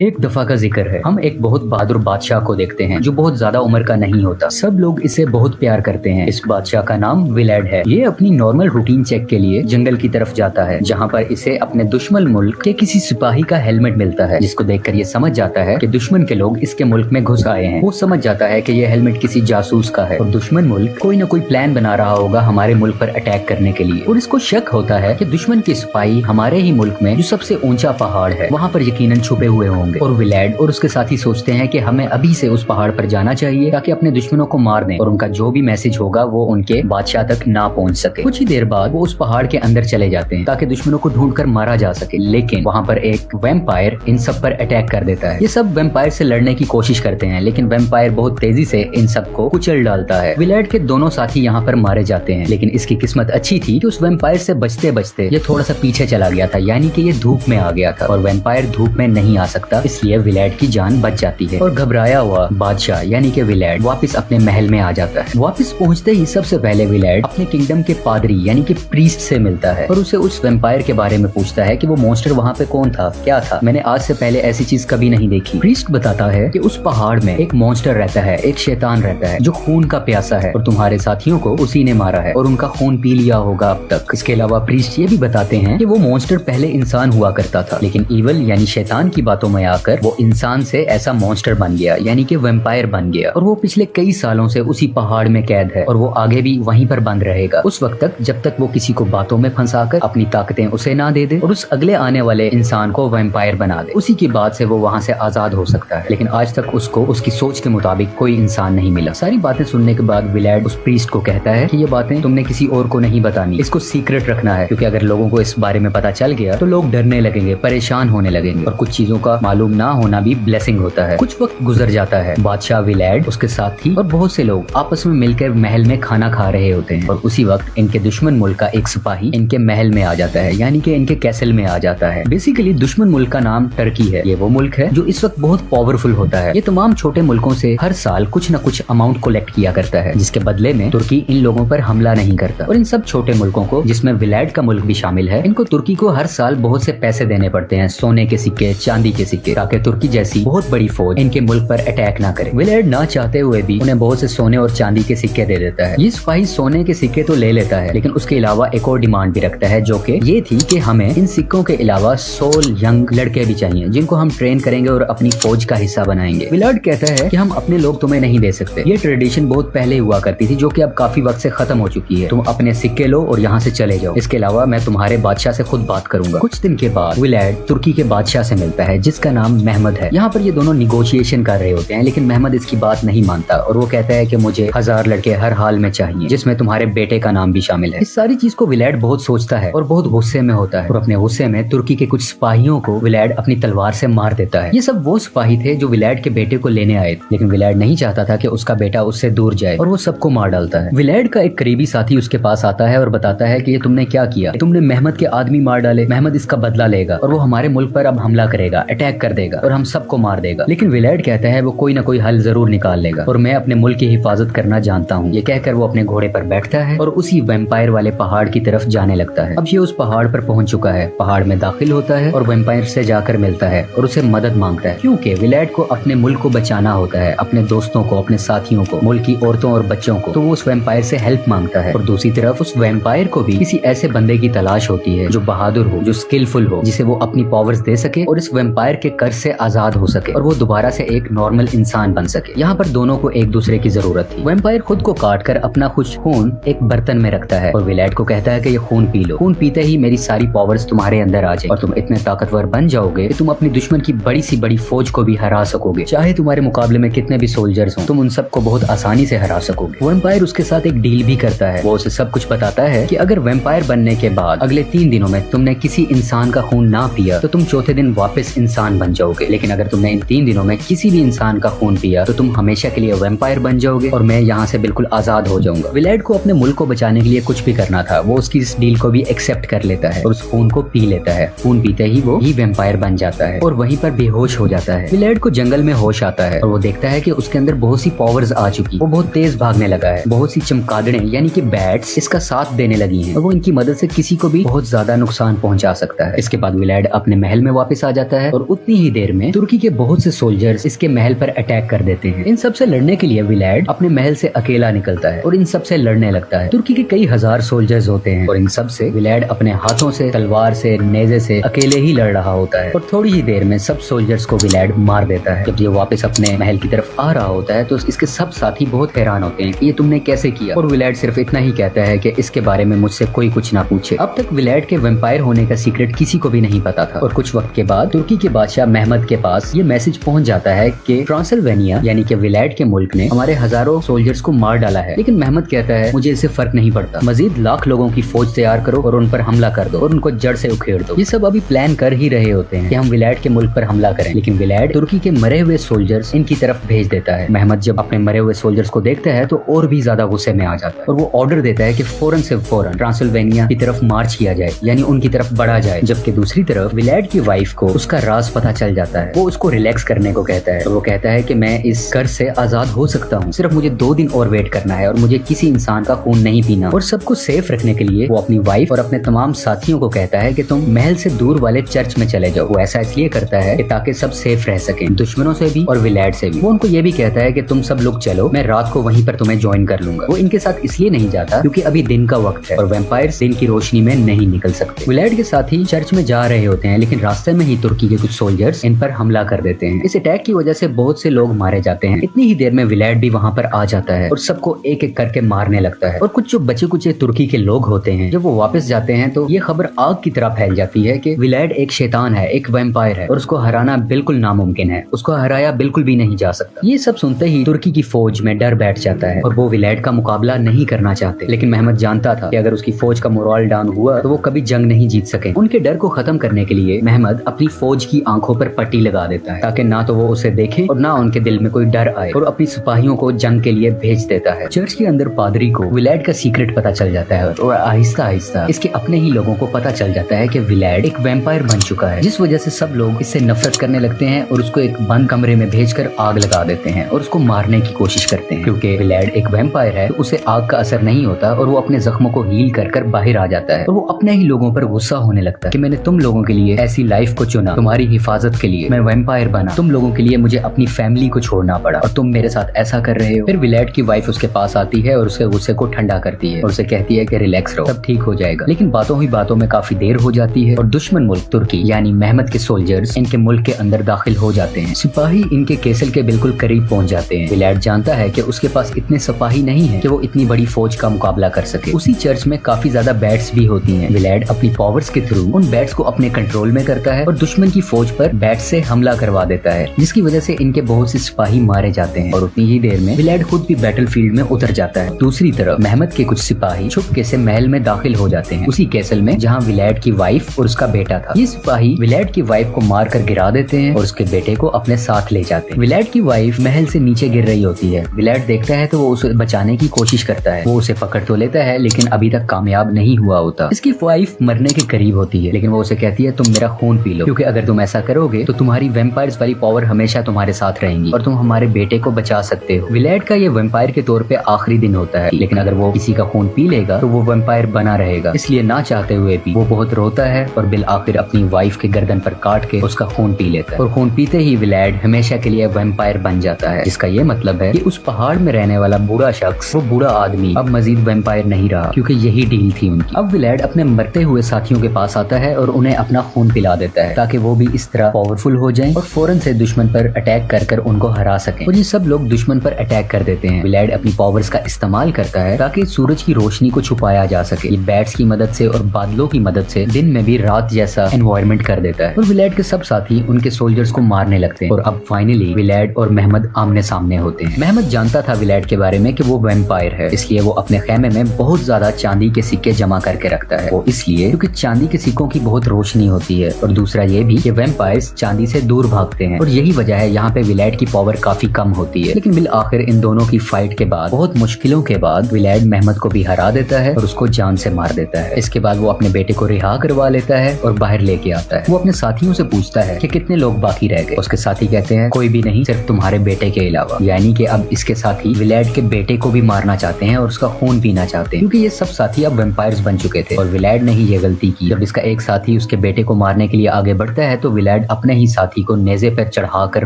एक दफा का जिक्र है। हम एक बहुत बहादुर बादशाह को देखते हैं जो बहुत ज्यादा उम्र का नहीं होता। सब लोग इसे बहुत प्यार करते हैं। इस बादशाह का नाम विलैड है। ये अपनी नॉर्मल रूटीन चेक के लिए जंगल की तरफ जाता है, जहाँ पर इसे अपने दुश्मन मुल्क के किसी सिपाही का हेलमेट मिलता है, जिसको देखकर ये समझ जाता है कि दुश्मन के लोग इसके मुल्क में घुस आए हैं। वो समझ जाता है कि ये हेलमेट किसी जासूस का है और दुश्मन मुल्क कोई न कोई प्लान बना रहा होगा हमारे मुल्क पर अटैक करने के लिए। और इसको शक होता है कि दुश्मन के सिपाही हमारे ही मुल्क में जो सबसे ऊंचा पहाड़ है वहाँ पर यकीनन छुपे हुए होंगे। और विलैड और उसके साथी सोचते हैं कि हमें अभी से उस पहाड़ पर जाना चाहिए ताकि अपने दुश्मनों को मार दें और उनका जो भी मैसेज होगा वो उनके बादशाह तक ना पहुंच सके। कुछ ही देर बाद वो उस पहाड़ के अंदर चले जाते हैं ताकि दुश्मनों को ढूंढकर मारा जा सके, लेकिन वहाँ पर एक वैम्पायर इन सब पर अटैक कर देता है। ये सब वैम्पायर से लड़ने की कोशिश करते हैं, लेकिन वैम्पायर बहुत तेजी से इन सबको कुचल डालता है। विलैड के दोनों साथी यहाँ पर मारे जाते हैं, लेकिन इसकी किस्मत अच्छी थी कि उस वैम्पायर से बचते बचते ये थोड़ा सा पीछे चला गया था, यानी कि ये धूप में आ गया था और वैम्पायर धूप में नहीं आ सकता, इसलिए विलैड की जान बच जाती है। और घबराया हुआ बादशाह यानी कि विलैड वापस अपने महल में आ जाता है। वापस पहुंचते ही सबसे पहले विलैड अपने किंगडम के पादरी यानी कि प्रीस्ट से मिलता है और उसे उस वैम्पायर के बारे में पूछता है कि वो मॉन्स्टर वहाँ पे कौन था, क्या था, मैंने आज से पहले ऐसी चीज कभी नहीं देखी। प्रीस्ट बताता है कि उस पहाड़ में एक मॉन्स्टर रहता है, एक शैतान रहता है जो खून का प्यासा है और तुम्हारे साथियों को उसी ने मारा है और उनका खून पी लिया होगा अब तक। इसके अलावा प्रीस्ट ये भी बताते हैं कि वो मॉन्स्टर पहले इंसान हुआ करता था, लेकिन ईवल यानी शैतान की बातों में आकर वो इंसान से ऐसा मॉन्स्टर बन गया यानी कि वैम्पायर बन गया और वो पिछले कई सालों से उसी पहाड़ में कैद है और वो आगे भी वहीं पर बंद रहेगा उस वक्त तक जब तक वो किसी को बातों में फंसाकर अपनी ताकतें उसे ना दे दे और उस अगले आने वाले इंसान को वैम्पायर बना दे। उसी के बाद से वो वहाँ से आजाद हो सकता है, लेकिन आज तक उसको उसकी सोच के मुताबिक कोई इंसान नहीं मिला। सारी बातें सुनने के बाद विलैड उस प्रीस्ट को कहता है कि ये बातें तुमने किसी और को नहीं बतानी, इसको सीक्रेट रखना है, क्योंकि अगर लोगों को इस बारे में पता चल गया तो लोग डरने लगेंगे, परेशान होने लगेंगे और कुछ चीजों का मालूम ना होना भी ब्लेसिंग होता है। कुछ वक्त गुजर जाता है। बादशाह विलैड, उसके साथी और बहुत से लोग आपस में मिलकर महल में खाना खा रहे होते हैं और उसी वक्त इनके दुश्मन मुल्क का एक सिपाही इनके महल में आ जाता है, यानी कि इनके कैसल में आ जाता है। बेसिकली दुश्मन मुल्क का नाम टर्की है। ये वो मुल्क है जो इस वक्त बहुत पावरफुल होता है। ये तमाम छोटे मुल्कों से हर साल कुछ न कुछ अमाउंट कलेक्ट किया करता है, जिसके बदले में तुर्की इन लोगों पर हमला नहीं करता। और इन सब छोटे मुल्कों को, जिसमें विलैड का मुल्क भी शामिल है, इनको तुर्की को हर साल बहुत से पैसे देने पड़ते हैं, सोने के सिक्के, चांदी के सिक्के, ताकि तुर्की जैसी बहुत बड़ी फौज इनके मुल्क पर अटैक ना करे। विलैड ना चाहते हुए भी उन्हें बहुत से सोने और चांदी के सिक्के दे देता है। ये सिपाही सोने के सिक्के तो ले लेता है, लेकिन उसके अलावा एक और डिमांड भी रखता है, जो कि ये थी कि हमें इन सिक्कों के अलावा 16 यंग लड़के भी चाहिए जिनको हम ट्रेन करेंगे और अपनी फौज का हिस्सा बनाएंगे। विलैड कहता है कि हम अपने लोग तुम्हें नहीं दे सकते। ये ट्रेडिशन बहुत पहले हुआ करती थी, जो कि अब काफी वक्त से खत्म हो चुकी है। तुम अपने सिक्के लो और यहाँ से चले जाओ। इसके अलावा मैं तुम्हारे बादशाह से खुद बात करूंगा। कुछ दिन के बाद विलैड तुर्की के बादशाह से मिलता है, जिसका नाम महमद है। यहाँ पर ये दोनों निगोशिएशन कर रहे होते हैं, लेकिन महमद इसकी बात नहीं मानता और वो कहता है कि मुझे 1000 लड़के हर हाल में चाहिए, जिसमें तुम्हारे बेटे का नाम भी शामिल है। इस सारी चीज को विलैड बहुत सोचता है और बहुत गुस्से में होता है और अपने गुस्से में तुर्की के कुछ सिपाहियों को विलैड अपनी तलवार से मार देता है। ये सब वो सिपाही थे जो विलैड के बेटे को लेने आए थे, लेकिन विलैड नहीं चाहता था कि उसका बेटा उससे दूर जाए और वो सबको मार डालता है। विलैड का एक करीबी साथी उसके पास आता है और बताता है कि ये तुमने क्या किया, तुमने महमद के आदमी मार डाले, महमद इसका बदला लेगा और वो हमारे मुल्क पर अब हमला करेगा, अटैक कर देगा और हम सबको मार देगा। लेकिन विलैड कहता है वो कोई ना कोई हल जरूर निकाल लेगा और मैं अपने मुल्क की हिफाजत करना जानता हूँ। ये कहकर वो अपने घोड़े पर बैठता है और उसी वैम्पायर वाले पहाड़ की तरफ जाने लगता है। अब ये उस पहाड़ पर पहुंच चुका है, पहाड़ में दाखिल होता है और वैम्पायर से जाकर मिलता है और उसे मदद मांगता है, क्योंकि विलैड को अपने मुल्क को बचाना होता है, अपने दोस्तों को, अपने साथियों को, मुल्क की औरतों और बच्चों को। तो वो उस वैम्पायर से हेल्प मांगता है और दूसरी तरफ उस वैम्पायर को भी किसी ऐसे बंदे की तलाश होती है जो बहादुर हो, जो स्किलफुल हो, जिसे वो अपनी पावर्स दे सके और इस वैम्पायर के कर्ज से आजाद हो सके और वो दोबारा से एक नॉर्मल इंसान बन सके। यहाँ पर दोनों को एक दूसरे की जरूरत थी। वैम्पायर खुद को काट कर अपना कुछ खून एक बर्तन में रखता है और विलैड को कहता है कि ये खून पी लो। खून पीते ही मेरी सारी पावर्स तुम्हारे अंदर आ जाए और तुम इतने ताकतवर बन जाओगे कि तुम अपनी दुश्मन की बड़ी सी बड़ी फौज को भी हरा सकोगे। चाहे तुम्हारे मुकाबले में कितने भी सोल्जर्स हों, तुम उन सबको बहुत आसानी से हरा सकोगे। वैम्पायर उसके साथ एक डील भी करता है। वो उसे सब कुछ बताता है कि अगर वैम्पायर बनने के बाद अगले 3 दिनों में तुमने किसी इंसान का खून ना पिया तो तुम चौथे दिन वापस इंसान बन जाओगे, लेकिन अगर तुमने इन 3 दिनों में किसी भी इंसान का खून पिया तो तुम हमेशा के लिए वैम्पायर बन जाओगे और मैं यहाँ से बिल्कुल आजाद हो जाऊंगा। विलैड को अपने मुल्क को बचाने के लिए कुछ भी करना था। वो उसकी इस डील को भी एक्सेप्ट कर लेता है और उस खून को पी लेता है। खून पीते ही वो ही वैम्पायर बन जाता है और वहीं पर बेहोश हो जाता है। विलैड को जंगल में होश आता है और वो देखता है कि उसके अंदर बहुत सी पावर्स आ चुकी। वो बहुत तेज भागने लगा है, बहुत सी चमगादड़ें यानी कि बैट्स इसका साथ देने लगी हैं और वो इनकी मदद से किसी को भी बहुत ज्यादा नुकसान पहुंचा सकता है। इसके बाद विलैड अपने महल में वापस आ जाता है और इतनी ही देर में तुर्की के बहुत से सोल्जर्स इसके महल पर अटैक कर देते हैं। इन सब से लड़ने के लिए विलैड अपने महल से अकेला निकलता है और इन सब से लड़ने लगता है। तुर्की के कई हजार सोल्जर्स होते हैं और इन सब से विलैड अपने हाथों से, तलवार से, नेज़े से अकेले ही लड़ रहा होता है और थोड़ी ही देर में सब सोल्जर्स को विलैड मार देता है। जब ये वापस अपने महल की तरफ आ रहा होता है तो इसके सब साथी बहुत हैरान होते हैं कि ये तुमने कैसे किया, और विलैड सिर्फ इतना ही कहता है कि इसके बारे में मुझसे कोई कुछ ना पूछे। अब तक विलैड के वैम्पायर होने का सीक्रेट किसी को भी नहीं पता था और कुछ वक्त के बाद तुर्की के बादशाह महमद के पास ये मैसेज पहुंच जाता है कि ट्रांसिल्वेनिया यानी कि विलैड के मुल्क ने हमारे हजारों सोल्जर्स को मार डाला है। लेकिन महमद कहता है मुझे इससे फर्क नहीं पड़ता, मजीद लाख लोगों की फौज तैयार करो और उन पर हमला कर दो और उनको जड़ से उखेड़ दो। ये सब अभी प्लान कर ही रहे होते हैं कि हम विलैड के मुल्क पर हमला करें, लेकिन विलैड तुर्की के मरे हुए सोल्जर्स इनकी तरफ भेज देता है। महमद जब अपने मरे हुए सोल्जर्स को देखता है तो और भी ज्यादा गुस्से में आ जाता है और वो ऑर्डर देता है कि फौरन से फौरन ट्रांसिल्वेनिया की तरफ मार्च किया जाए, यानी उनकी तरफ बढ़ा जाए। जबकि दूसरी तरफ विलैड की वाइफ को उसका राज पता चल जाता है। वो उसको रिलैक्स करने को कहता है और वो कहता है कि मैं इस कर्ज से आजाद हो सकता हूँ, सिर्फ मुझे 2 दिन और वेट करना है और मुझे किसी इंसान का खून नहीं पीना। और सबको सेफ रखने के लिए वो अपनी वाइफ और अपने तमाम साथियों को कहता है कि तुम महल से दूर वाले चर्च में चले जाओ। वो ऐसा इसलिए करता है कि ताकि सब सेफ रह सके, दुश्मनों से भी और विलैड से भी। वो उनको ये भी कहता है कि तुम सब लोग चलो, मैं रात को वहीं पर तुम्हें ज्वाइन कर लूंगा। वो इनके साथ इसलिए नहीं जाता क्योंकि अभी दिन का वक्त है और वैम्पायर्स दिन की रोशनी में नहीं निकल सकते। विलैड के साथी चर्च में जा रहे होते हैं, लेकिन रास्ते में ही तुर्की के कुछ सोल्जर्स इन पर हमला कर देते हैं। इस अटैक की वजह से बहुत से लोग मारे जाते हैं। इतनी ही देर में विलैड भी वहाँ पर आ जाता है और सबको एक एक करके मारने लगता है। और कुछ जो बचे कुचे तुर्की के लोग होते हैं जब वो वापस जाते हैं तो ये खबर आग की तरह फैल जाती है कि विलैड एक शैतान है, एक वैम्पायर है और उसको हराना बिल्कुल नामुमकिन है, उसको हराया बिल्कुल भी नहीं जा सकता। ये सब सुनते ही तुर्की की फौज में डर बैठ जाता है और वो विलैड का मुकाबला नहीं करना चाहते। लेकिन महमद जानता था कि अगर उसकी फौज का मोरल डाउन हुआ तो वो कभी जंग नहीं जीत सके। उनके डर को खत्म करने के लिए महमद अपनी फौज की आंखों पर पट्टी लगा देता है ताकि ना तो वो उसे देखे और ना उनके दिल में कोई डर आए, और अपनी सिपाहियों को जंग के लिए भेज देता है। चर्च के अंदर पादरी को विलैड का सीक्रेट पता चल जाता है और आहिस्ता आहिस्ता इसके अपने ही लोगों को पता चल जाता है कि विलैड एक वैम्पायर बन चुका है, जिस वजह से सब लोग इससे नफरत करने लगते हैं और उसको एक बंद कमरे में भेजकर आग लगा देते हैं और उसको मारने की कोशिश करते हैं। क्योंकि विलैड एक वैम्पायर है तो उसे आग का असर नहीं होता और वो अपने जख्मों को हील कर कर बाहर आ जाता है और वो अपने ही लोगों पर गुस्सा होने लगता है कि मैंने तुम लोगों के लिए ऐसी लाइफ को चुना, तुम्हारी हिफाजत के लिए मैं वैम्पायर बना, तुम लोगों के लिए मुझे अपनी फैमिली को छोड़ना पड़ा और तुम मेरे साथ ऐसा कर रहे हो। फिर विलैड की वाइफ उसके पास आती है और उसके गुस्से को ठंडा करती है और उसे कहती है कि रिलैक्स रहो, सब ठीक हो जाएगा। लेकिन बातों ही बातों में काफी देर हो जाती है और दुश्मन मुल्क तुर्की यानी महमद के सोल्जर्स इनके मुल्क के अंदर दाखिल हो जाते हैं। सिपाही इनके कैसल के बिल्कुल करीब पहुंच जाते हैं। विलैड जानता है कि उसके पास इतने सिपाही नहीं है कि वो इतनी बड़ी फौज का मुकाबला कर सके। उसी चर्च में काफी ज्यादा बैट्स भी होती हैं। विलैड अपनी पावर्स के थ्रू उन बैट्स को अपने कंट्रोल में करता है और दुश्मन की फौज पर बैट से हमला करवा देता है, जिसकी वजह से इनके बहुत से सिपाही मारे जाते हैं और उतनी ही देर में विलैड खुद भी बैटलफील्ड में उतर जाता है। दूसरी तरफ महमद के कुछ सिपाही चुपके से महल में दाखिल हो जाते हैं, उसी कैसल में जहाँ विलैड की वाइफ और उसका बेटा था। ये सिपाही विलैड की वाइफ को मार कर गिरा देते हैं और उसके बेटे को अपने साथ ले जाते हैं। विलैड की वाइफ महल से नीचे गिर रही होती है। विलैड देखता है तो वो उसे बचाने की कोशिश करता है। वो उसे पकड़ तो लेता है लेकिन अभी तक कामयाब नहीं हुआ होता। इसकी वाइफ मरने के करीब होती है, लेकिन वो उसे कहती है तुम मेरा खून पी लो, क्योंकि अगर तुम ऐसा करोगे तो तुम्हारी वैम्पायर्स वाली पावर हमेशा तुम्हारे साथ रहेंगी और तुम हमारे बेटे को बचा सकते हो। विलैड का ये वैम्पायर के तौर पे आखिरी दिन होता है, लेकिन अगर वो किसी का खून पी लेगा तो वो वैम्पायर बना रहेगा। इसलिए ना चाहते हुए भी वो बहुत रोता है और बिल आखिर अपनी वाइफ के गर्दन पर काट के उसका खून पी लेता है और खून पीते ही विलैड हमेशा के लिए वैम्पायर बन जाता है। जिसका ये मतलब है कि उस पहाड़ में रहने वाला बूढ़ा शख्स, वो बूढ़ा आदमी अब मजीद वैम्पायर नहीं रहा, क्योंकि यही डील थी उनकी। अब विलैड अपने मरते हुए साथियों के पास आता है और उन्हें अपना खून पिला देता है ताकि वो भी इस तरह पावरफुल हो जाएं और फौरन से दुश्मन पर अटैक कर कर उनको हरा सकें। और ये सब लोग दुश्मन पर अटैक कर देते हैं। विलैड अपनी पावर्स का इस्तेमाल करता है ताकि सूरज की रोशनी को छुपाया जा सके। ये बैट्स की मदद से और बादलों की मदद से दिन में भी रात जैसा एनवायरनमेंट कर देता है और विलैड के सब साथी उनके सोल्जर्स को मारने लगते हैं। और अब फाइनली विलैड और महमद आमने सामने होते हैं। महमद जानता था विलैड के बारे में कि वो वैम्पायर है, इसलिए वो अपने खेमे में बहुत ज्यादा चांदी के सिक्के जमा करके रखता है। वो इसलिए क्योंकि चांदी के सिक्कों की बहुत रोशनी होती है और दूसरा ये भी कि वैम्पायर्स चांदी से दूर भागते हैं और यही वजह है यहाँ पे विलैड की पावर काफी कम होती है। लेकिन बिल आखिर इन दोनों की फाइट के बाद, बहुत मुश्किलों के बाद, विलैड महमद को भी हरा देता है और उसको जान से मार देता है। इसके बाद वो अपने बेटे को रिहा करवा लेता है और बाहर लेके आता है। वो अपने साथियों से पूछता है कि कितने लोग बाकी रह गए। उसके साथी कहते हैं कोई भी नहीं, सिर्फ तुम्हारे बेटे के अलावा। यानी कि अब इसके साथी विलैड के बेटे को भी मारना चाहते हैं और उसका खून पीना चाहते हैं, क्योंकि ये सब साथी अब वैम्पायर्स बन चुके थे और विलैड ने ही ये गलती की। जब इसका एक साथी उसके बेटे को मारने के लिए आगे बढ़ता है तो विलैड विलैड अपने ही साथी को नेज़े पर चढ़ाकर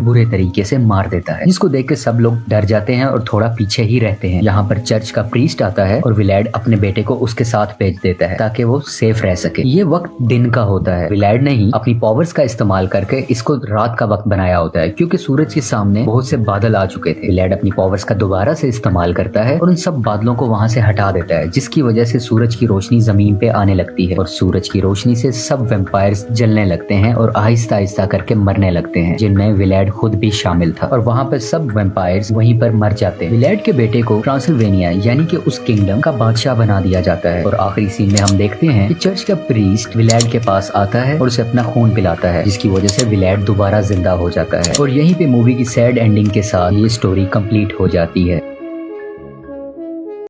बुरे तरीके से मार देता है, जिसको देख के सब लोग डर जाते हैं और थोड़ा पीछे ही रहते हैं। यहाँ पर चर्च का प्रीस्ट आता है और विलैड अपने बेटे को उसके साथ भेज देता है ताकि वो सेफ रह सके। ये वक्त दिन का होता है। विलैड ने ही अपनी पावर्स का इस्तेमाल करके इसको रात का वक्त बनाया होता है, क्योंकि सूरज के सामने बहुत से बादल आ चुके थे। विलैड अपनी पावर्स का दोबारा से इस्तेमाल करता है और उन सब बादलों को वहाँ से हटा देता है, जिसकी वजह से सूरज की रोशनी जमीन पे आने लगती है और सूरज की रोशनी से सब वेम्पायर्स जलने लगते हैं और आहिस्ता आहिस्ता करके मरने लगते हैं, जिनमें विलैड खुद भी शामिल था। और वहाँ पर सब वेम्पायर्स वहीं पर मर जाते हैं। विलैड के बेटे को ट्रांसिल्वेनिया यानी कि उस किंगडम का बादशाह बना दिया जाता है। और आखिरी सीन में हम देखते हैं कि चर्च का प्रीस्ट विलैड के पास आता है और उसे अपना खून पिलाता है, जिसकी वजह से विलैड दोबारा जिंदा हो जाता है। और यहीं पे मूवी की सैड एंडिंग के साथ ये स्टोरी कंप्लीट हो जाती है।